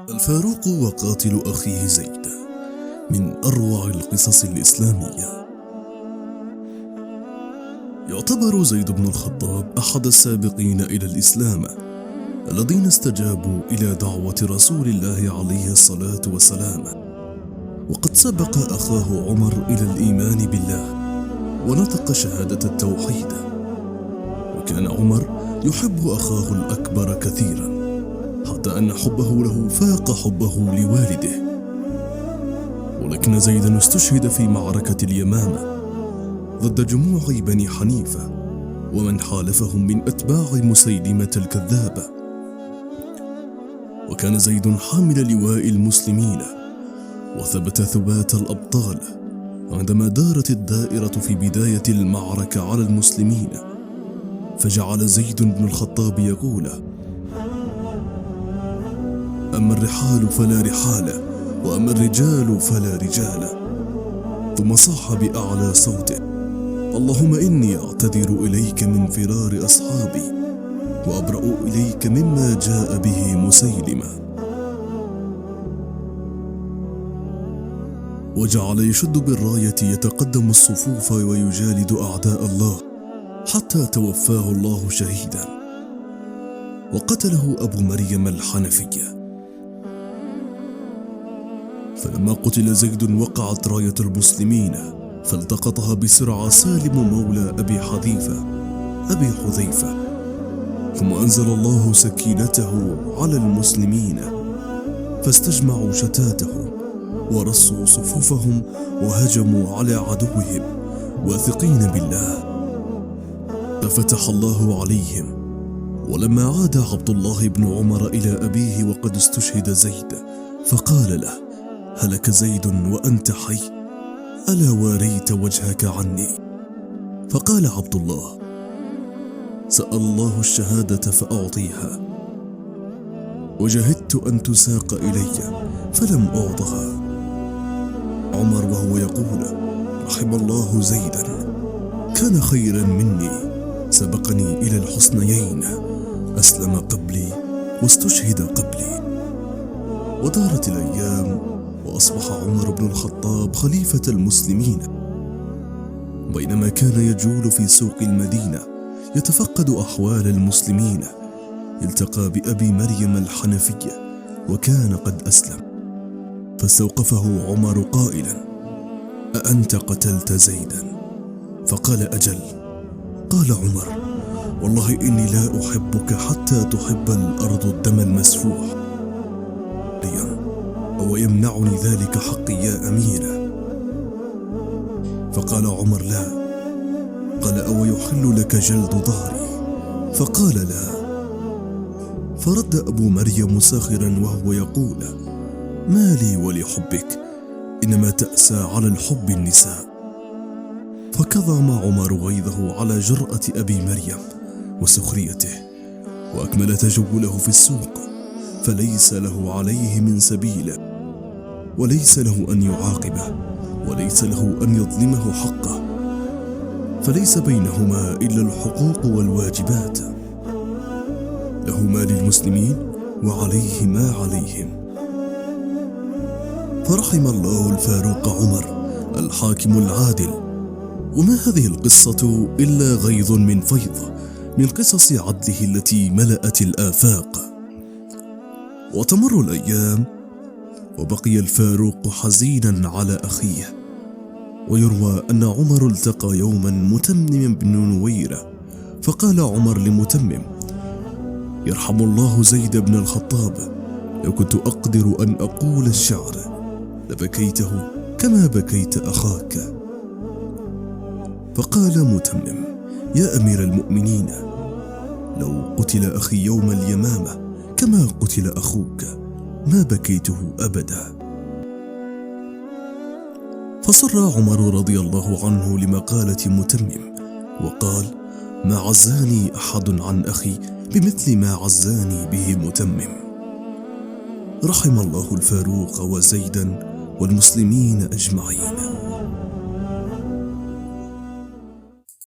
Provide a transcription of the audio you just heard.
الفاروق وقاتل أخيه زيد من أروع القصص الإسلامية. يعتبر زيد بن الخطاب أحد السابقين إلى الإسلام الذين استجابوا إلى دعوة رسول الله عليه الصلاة والسلام، وقد سبق أخاه عمر إلى الإيمان بالله ونطق شهادة التوحيد، وكان عمر يحب أخاه الأكبر كثيرا حتى أن حبه له فاق حبه لوالده. ولكن زيدا استشهد في معركة اليمامة ضد جموع بني حنيفة ومن حالفهم من أتباع مسيلمة الكذاب، وكان زيد حامل لواء المسلمين وثبت ثبات الأبطال عندما دارت الدائرة في بداية المعركة على المسلمين، فجعل زيد بن الخطاب يقول: أما الرحال فلا رحال، وأما الرجال فلا رجال. ثم صاح بأعلى صوته: اللهم إني أعتذر إليك من فرار أصحابي، وأبرأ إليك مما جاء به مسيلمة. وجعل يشد بالراية يتقدم الصفوف ويجالد أعداء الله حتى توفاه الله شهيدا، وقتله أبو مريم الحنفية. فلما قتل زيد وقعت راية المسلمين فالتقطها بسرعة سالم مولى أبي حذيفة، ثم أنزل الله سكينته على المسلمين فاستجمعوا شتاتهم ورصوا صفوفهم وهجموا على عدوهم واثقين بالله، ففتح الله عليهم. ولما عاد عبد الله بن عمر إلى أبيه وقد استشهد زيد فقال له: هلك زيد وأنت حي، ألا واريت وجهك عني؟ فقال عبد الله: سأل الله الشهادة فأعطيها، وجهدت أن تساق إلي فلم أعطها. عمر وهو يقول: رحم الله زيدا، كان خيرا مني، سبقني إلى الحسنيين، أسلم قبلي واستشهد قبلي. ودارت الأيام وأصبح عمر بن الخطاب خليفة المسلمين، بينما كان يجول في سوق المدينة يتفقد أحوال المسلمين التقى بأبي مريم الحنفية وكان قد أسلم، فاستوقفه عمر قائلا: أأنت قتلت زيدا؟ فقال: أجل. قال عمر: والله إني لا أحبك حتى تحب الأرض الدم المسفوح، أو يمنعني ذلك حقي يا أميرة؟ فقال عمر: لا. قال: أو يحل لك جلد ظهري؟ فقال: لا. فرد أبو مريم ساخرا وهو يقول: ما لي ولحبك، إنما تأسى على الحب النساء. فكظم عمر غيظه على جرأة أبي مريم وسخريته، وأكمل تجوله في السوق، فليس له عليه من سبيل، وليس له أن يعاقبه، وليس له أن يظلمه حقه، فليس بينهما إلا الحقوق والواجبات، له ما للمسلمين وعليه ما عليهم. فرحم الله الفاروق عمر الحاكم العادل. وما هذه القصة إلا غيظ من فيض من قصص عدله التي ملأت الآفاق. وتمر الأيام وبقي الفاروق حزينا على أخيه، ويروى أن عمر التقى يوما متمم بن نويرة، فقال عمر لمتمم: يرحم الله زيد بن الخطاب، لو كنت أقدر أن أقول الشعر لبكيته كما بكيت أخاك. فقال متمم: يا أمير المؤمنين، لو قتل أخي يوم اليمامة كما قتل أخوك ما بكيته أبدا. فصر عمر رضي الله عنه لمقالة متمم وقال: ما عزاني أحد عن أخي بمثل ما عزاني به متمم. رحم الله الفاروق وزيدا والمسلمين أجمعين.